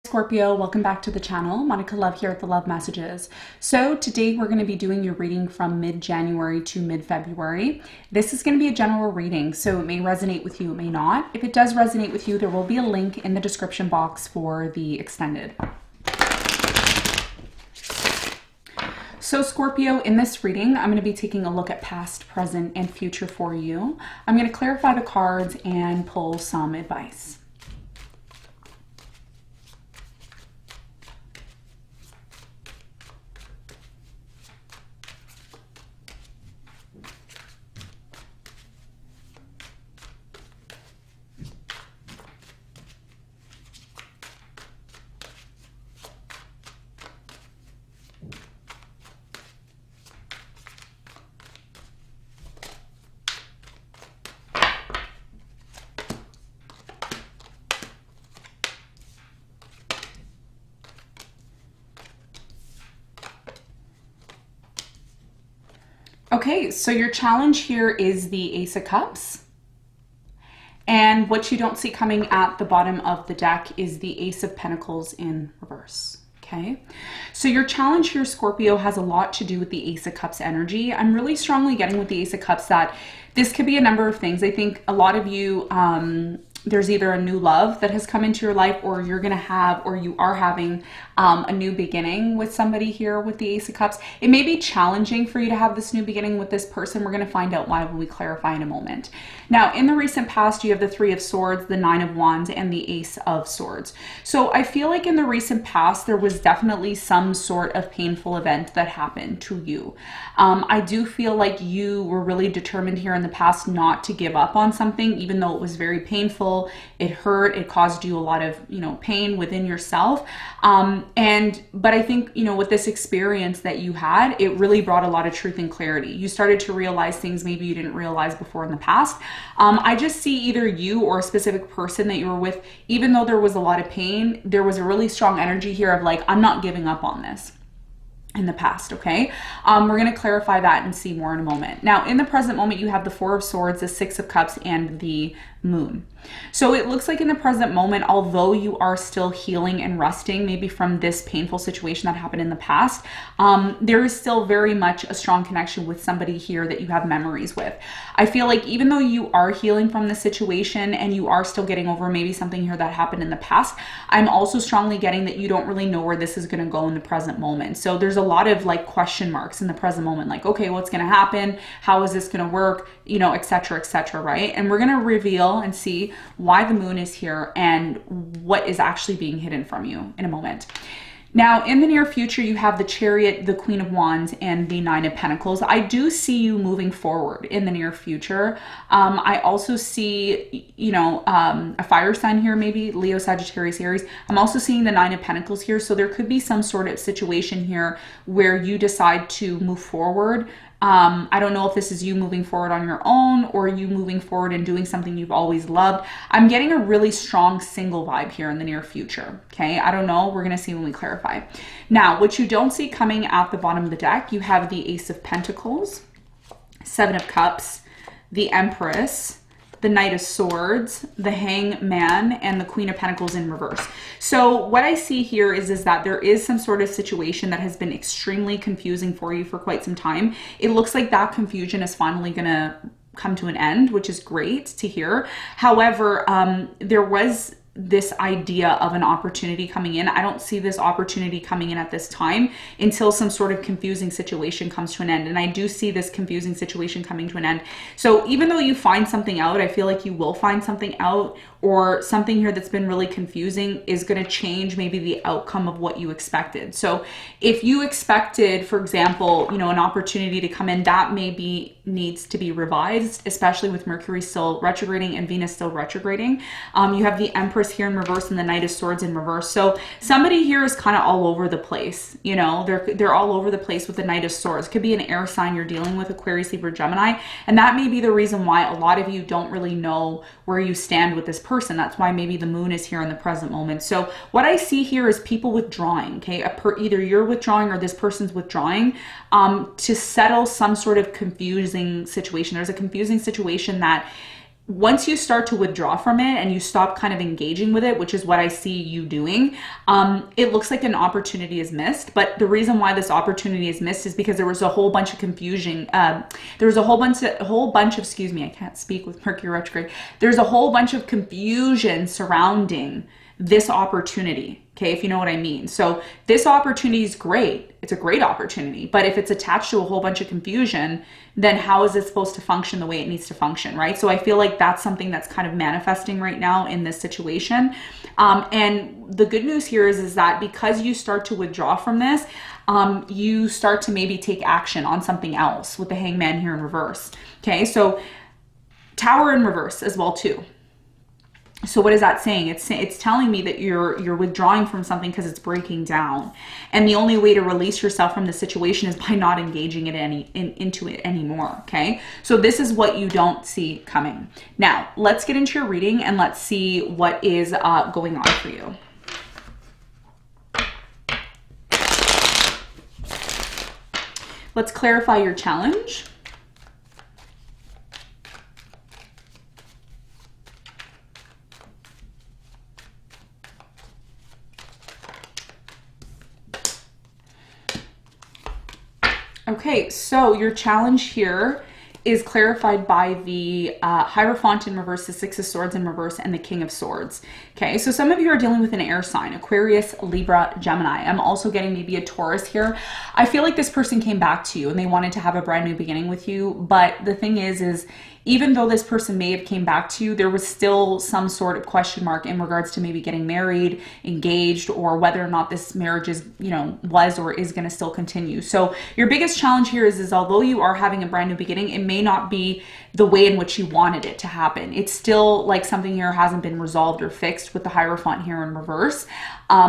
Scorpio, welcome back to the channel. Monica Love here at the Love Messages. So today we're going to be doing your reading from mid-January to mid-February. This is going to be a general reading, so it may resonate with you, it may not. If it does resonate with you, there will be a link in the description box for the extended. So Scorpio, in this reading, I'm going to be taking a look at past, present, and future for you. I'm going to clarify the cards and pull some advice. Okay, so your challenge here is the Ace of Cups. And what you don't see coming at the bottom of the deck is the Ace of Pentacles in reverse. Okay, so your challenge here, Scorpio, has a lot to do with the Ace of Cups energy. I'm really strongly getting with the Ace of Cups that this could be a number of things. I think a lot of you, there's either a new love that has come into your life, or you're going to have, or you are having a new beginning with somebody here with the Ace of Cups. It may be challenging for you to have this new beginning with this person. We're going to find out why when we clarify in a moment. Now, in the recent past, you have the Three of Swords, the Nine of Wands, and the Ace of Swords. So I feel like in the recent past, there was definitely some sort of painful event that happened to you. I do feel like you were really determined here in the past not to give up on something, even though it was very painful. It hurt, it caused you a lot of, pain within yourself. But I think, with this experience that you had, it really brought a lot of truth and clarity. You started to realize things maybe you didn't realize before in the past. I just see either you or a specific person that you were with, even though there was a lot of pain, there was a really strong energy here of like, I'm not giving up on this. In the past, okay? We're going to clarify that and see more in a moment. Now, in the present moment, you have the Four of Swords, the Six of Cups, and the Moon. So it looks like in the present moment, although you are still healing and resting, maybe from this painful situation that happened in the past, there is still very much a strong connection with somebody here that you have memories with. I feel like even though you are healing from the situation and you are still getting over maybe something here that happened in the past, I'm also strongly getting that you don't really know where this is going to go in the present moment. So there's a lot of like question marks in the present moment, like, okay, what's going to happen? How is this going to work? Et cetera, right? And we're going to reveal and see why the Moon is here and what is actually being hidden from you in a moment. Now, in the near future, you have the Chariot, the Queen of Wands, and the Nine of Pentacles. I do see you moving forward in the near future. I also see, a fire sign here, maybe Leo, Sagittarius, Aries. I'm also seeing the Nine of Pentacles here. So there could be some sort of situation here where you decide to move forward. I don't know if this is you moving forward on your own or you moving forward and doing something you've always loved. I'm getting a really strong single vibe here in the near future. Okay, I don't know. We're going to see when we clarify. Now, what you don't see coming at the bottom of the deck, you have the Ace of Pentacles, Seven of Cups, the Empress, the Knight of Swords, the Hangman, and the Queen of Pentacles in reverse. So what I see here is that there is some sort of situation that has been extremely confusing for you for quite some time. It looks like that confusion is finally going to come to an end, which is great to hear. However, there was this idea of an opportunity coming in. I don't see this opportunity coming in at this time until some sort of confusing situation comes to an end. And I do see this confusing situation coming to an end. So even though you find something out, I feel like you will find something out, or something here that's been really confusing is going to change maybe the outcome of what you expected. So if you expected, for example, an opportunity to come in, that maybe needs to be revised, especially with Mercury still retrograding and Venus still retrograding. You have the Empress here in reverse and the Knight of Swords in reverse. So somebody here is kind of all over the place. They're all over the place with the Knight of Swords. Could be an air sign you're dealing with, Aquarius, Libra, Gemini. And that may be the reason why a lot of you don't really know where you stand with this person. That's why maybe the Moon is here in the present moment. So what I see here is people withdrawing, okay? Either you're withdrawing or this person's withdrawing to settle some sort of confusing situation. There's a confusing situation that once you start to withdraw from it and you stop kind of engaging with it, which is what I see you doing, it looks like an opportunity is missed. But the reason why this opportunity is missed is because there was a whole bunch of confusion. There was a whole bunch of, excuse me, I can't speak with Mercury retrograde. There's a whole bunch of confusion surrounding this opportunity. Okay, if you know what I mean. So this opportunity is great. It's a great opportunity. But if it's attached to a whole bunch of confusion, then how is it supposed to function the way it needs to function, right? So I feel like that's something that's kind of manifesting right now in this situation. And the good news here is that because you start to withdraw from this, you start to maybe take action on something else with the Hangman here in reverse. Okay, so Tower in reverse as well too. So what is that saying? It's telling me that you're withdrawing from something because it's breaking down. And the only way to release yourself from the situation is by not engaging into it anymore, okay? So this is what you don't see coming. Now, let's get into your reading and let's see what is going on for you. Let's clarify your challenge. Okay, so your challenge here is clarified by the Hierophant in reverse, the Six of Swords in reverse, and the King of Swords. Okay, so some of you are dealing with an air sign, Aquarius, Libra, Gemini. I'm also getting maybe a Taurus here. I feel like this person came back to you and they wanted to have a brand new beginning with you. But the thing is even though this person may have came back to you, there was still some sort of question mark in regards to maybe getting married, engaged, or whether or not this marriage is, was or is going to still continue. So your biggest challenge here is although you are having a brand new beginning, it may not be the way in which you wanted it to happen. It's still like something here hasn't been resolved or fixed with the Hierophant here in reverse.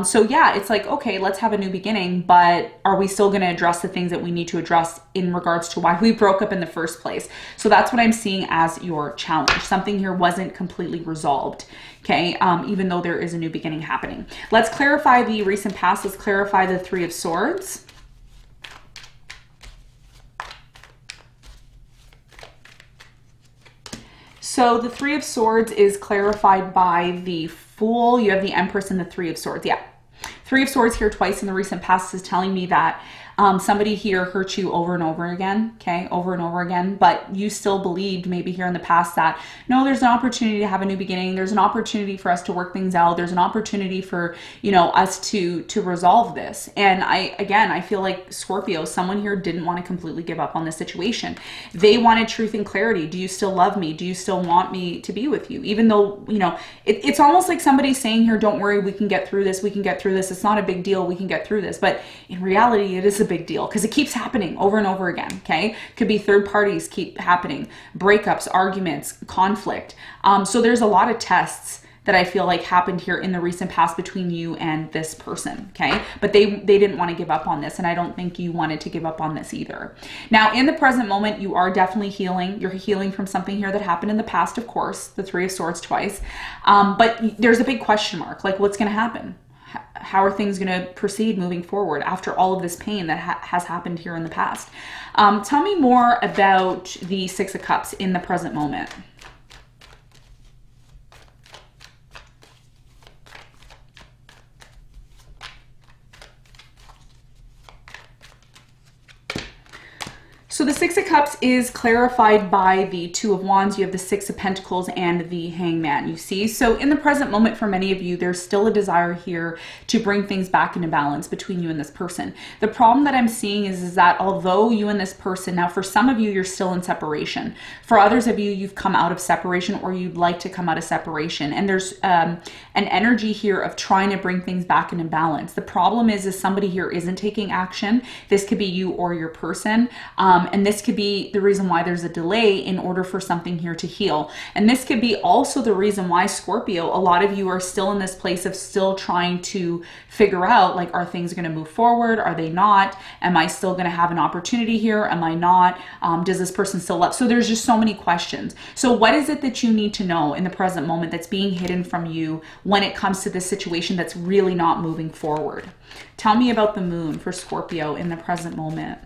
So yeah, it's like, okay, let's have a new beginning, but are we still going to address the things that we need to address in regards to why we broke up in the first place? So that's what I'm seeing as your challenge. Something here wasn't completely resolved, okay, even though there is a new beginning happening. Let's clarify the recent past. Let's clarify the Three of Swords. So the Three of Swords is clarified by the Fool. You have the Empress and the Three of Swords. Yeah. Three of Swords here twice in the recent past is telling me that somebody here hurt you over and over again, okay, over and over again, but you still believed maybe here in the past that, no, there's an opportunity to have a new beginning. There's an opportunity for us to work things out. There's an opportunity for, us to resolve this. And I feel like Scorpio, someone here didn't want to completely give up on this situation. They wanted truth and clarity. Do you still love me? Do you still want me to be with you? Even though, it's almost like somebody saying here, don't worry, we can get through this. We can get through this. It's not a big deal. We can get through this. But in reality, it is a big deal because it keeps happening over and over again. Okay. Could be third parties keep happening, breakups, arguments, conflict. So there's a lot of tests that I feel like happened here in the recent past between you and this person. Okay. But they didn't want to give up on this. And I don't think you wanted to give up on this either. Now in the present moment, you are definitely healing. You're healing from something here that happened in the past, of course, the Three of Swords twice. But there's a big question mark, like what's going to happen? How are things going to proceed moving forward after all of this pain that has happened here in the past? Tell me more about the Six of Cups in the present moment. So the Six of Cups is clarified by the Two of Wands. You have the Six of Pentacles and the Hangman, you see. So in the present moment, for many of you, there's still a desire here to bring things back into balance between you and this person. The problem that I'm seeing is that although you and this person, now for some of you, you're still in separation. For others of you, you've come out of separation or you'd like to come out of separation. And there's an energy here of trying to bring things back into balance. The problem is somebody here isn't taking action. This could be you or your person. And this could be the reason why there's a delay in order for something here to heal. And this could be also the reason why, Scorpio, a lot of you are still in this place of still trying to figure out, like, are things going to move forward? Are they not? Am I still going to have an opportunity here? Am I not? Does this person still love? So there's just so many questions. So what is it that you need to know in the present moment that's being hidden from you when it comes to this situation that's really not moving forward? Tell me about the Moon for Scorpio in the present moment.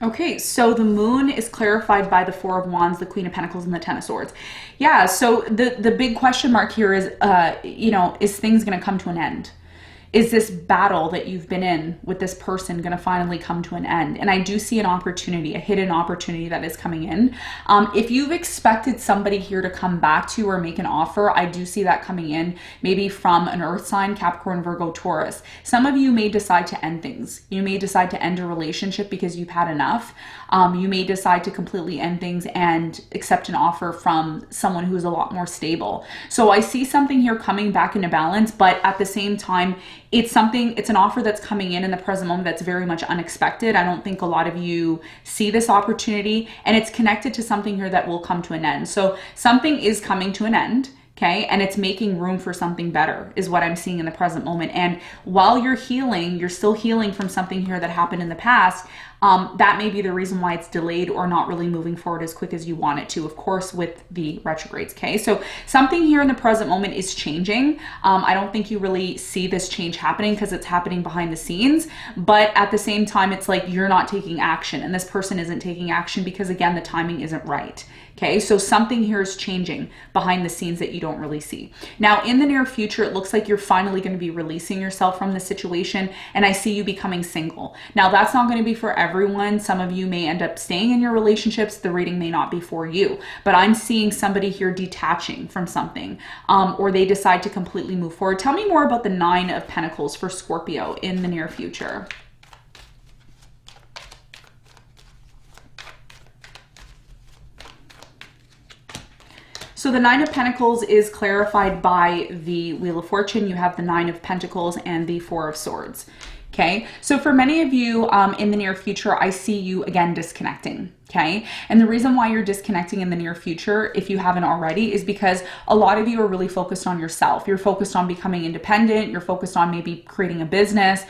Okay, so the moon is clarified by the Four of Wands, the Queen of Pentacles, and the Ten of Swords. Yeah, so the big question mark here is, is things going to come to an end? Is this battle that you've been in with this person going to finally come to an end? And I do see an opportunity, a hidden opportunity that is coming in. If you've expected somebody here to come back to you or make an offer, I do see that coming in, maybe from an earth sign, Capricorn, Virgo, Taurus. Some of you may decide to end things. You may decide to end a relationship because you've had enough. You may decide to completely end things and accept an offer from someone who's a lot more stable. So I see something here coming back into balance, but at the same time, it's an offer that's coming in the present moment that's very much unexpected. I don't think a lot of you see this opportunity, and it's connected to something here that will come to an end. So something is coming to an end. Okay. And it's making room for something better is what I'm seeing in the present moment. And while you're healing, you're still healing from something here that happened in the past. That may be the reason why it's delayed or not really moving forward as quick as you want it to, of course, with the retrogrades. Okay. So something here in the present moment is changing. I don't think you really see this change happening because it's happening behind the scenes, but at the same time, it's like you're not taking action and this person isn't taking action because, again, the timing isn't right. Okay, so something here is changing behind the scenes that you don't really see. Now, in the near future, it looks like you're finally going to be releasing yourself from the situation, and I see you becoming single. Now, that's not going to be for everyone. Some of you may end up staying in your relationships. The reading may not be for you, but I'm seeing somebody here detaching from something, or they decide to completely move forward. Tell me more about the Nine of Pentacles for Scorpio in the near future. So the Nine of Pentacles is clarified by the Wheel of Fortune. You have the Nine of Pentacles and the Four of Swords. Okay, so for many of you in the near future, I see you again disconnecting. Okay, and the reason why you're disconnecting in the near future, if you haven't already, is because a lot of you are really focused on yourself. You're focused on becoming independent. You're focused on maybe creating a business.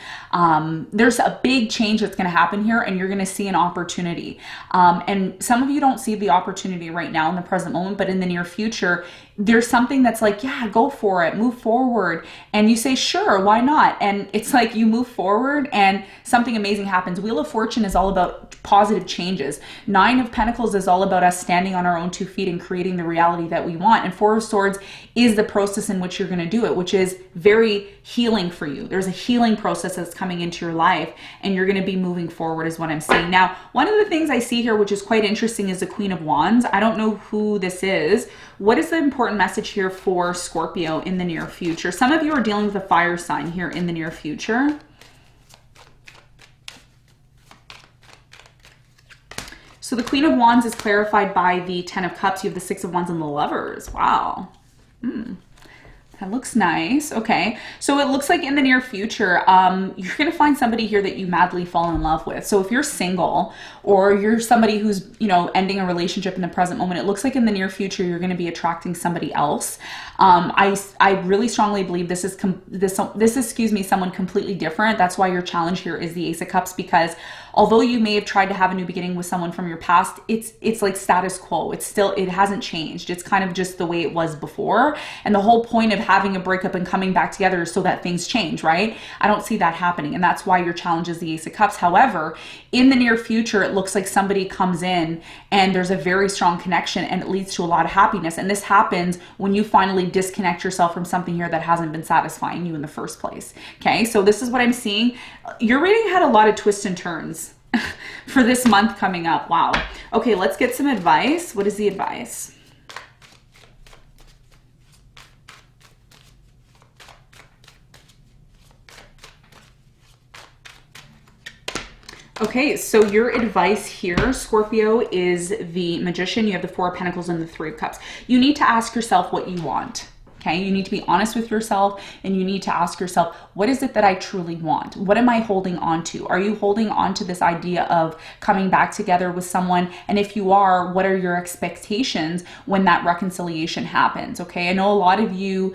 There's a big change that's going to happen here, and you're going to see an opportunity. And some of you don't see the opportunity right now in the present moment, but in the near future, there's something that's like, yeah, go for it, move forward. And you say, sure, why not? And it's like you move forward and something amazing happens. Wheel of Fortune is all about positive changes. Nine of Pentacles is all about us standing on our own 2 feet and creating the reality that we want. And Four of Swords is the process in which you're going to do it, which is very healing for you. There's a healing process that's coming into your life, and you're going to be moving forward is what I'm seeing. Now, one of the things I see here, which is quite interesting, is the Queen of Wands. I don't know who this is. What is the important message here for Scorpio in the near future? Some of you are dealing with a fire sign here in the near future. So the Queen of Wands is clarified by the Ten of Cups. You have the Six of Wands and the Lovers. Wow. That looks nice. Okay. So it looks like in the near future, you're going to find somebody here that you madly fall in love with. So if you're single or you're somebody who's, ending a relationship in the present moment, it looks like in the near future, you're going to be attracting somebody else. I really strongly believe this is someone completely different. That's why your challenge here is the Ace of Cups, because although you may have tried to have a new beginning with someone from your past, it's like status quo. It hasn't changed. It's kind of just the way it was before. And the whole point of having a breakup and coming back together is so that things change, right? I don't see that happening. And that's why your challenge is the Ace of Cups. However, in the near future, it looks like somebody comes in and there's a very strong connection and it leads to a lot of happiness. And this happens when you finally disconnect yourself from something here that hasn't been satisfying you in the first place. Okay, so this is what I'm seeing. Your reading had a lot of twists and turns for this month coming up. Wow. Okay, let's get some advice. What is the advice? Okay, so your advice here, Scorpio, is the Magician. You have the Four of Pentacles and the Three of Cups. You need to ask yourself what you want. Okay, you need to be honest with yourself and you need to ask yourself, what is it that I truly want? What am I holding on to? Are you holding on to this idea of coming back together with someone? And if you are, what are your expectations when that reconciliation happens? Okay, I know a lot of you,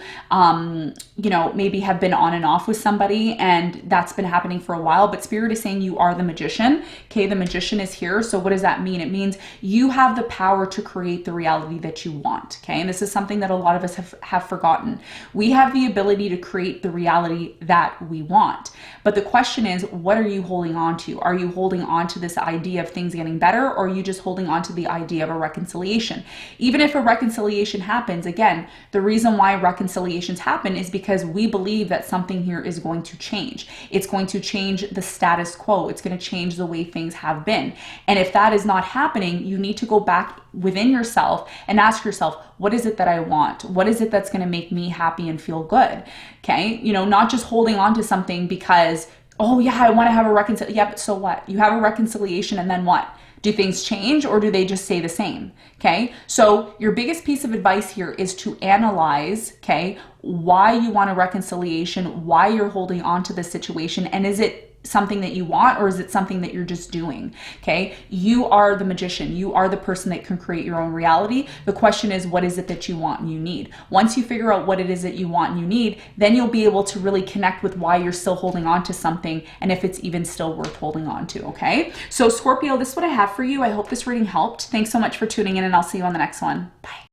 maybe have been on and off with somebody and that's been happening for a while, but Spirit is saying you are the Magician. Okay, the Magician is here. So what does that mean? It means you have the power to create the reality that you want. Okay, and this is something that a lot of us have forgotten forgotten. We have the ability to create the reality that we want. But the question is, what are you holding on to? Are you holding on to this idea of things getting better, or are you just holding on to the idea of a reconciliation? Even if a reconciliation happens, again, the reason why reconciliations happen is because we believe that something here is going to change. It's going to change the status quo. It's going to change the way things have been. And if that is not happening, you need to go back within yourself and ask yourself, what is it that I want? What is it that's going to make me happy and feel good? Okay. You know, not just holding on to something because, oh yeah, I want to have a reconciliation. Yeah, but so what? You have a reconciliation and then what? Do things change, or do they just stay the same? Okay. So your biggest piece of advice here is to analyze, okay, why you want a reconciliation, why you're holding on to the situation, and is it something that you want, or is it something that you're just doing? Okay. You are the magician. You are the person that can create your own reality. The question is, what is it that you want and you need? Once you figure out what it is that you want and you need, then you'll be able to really connect with why you're still holding on to something, and if it's even still worth holding on to. Okay. So Scorpio, this is what I have for you. I hope this reading helped. Thanks so much for tuning in, and I'll see you on the next one. Bye.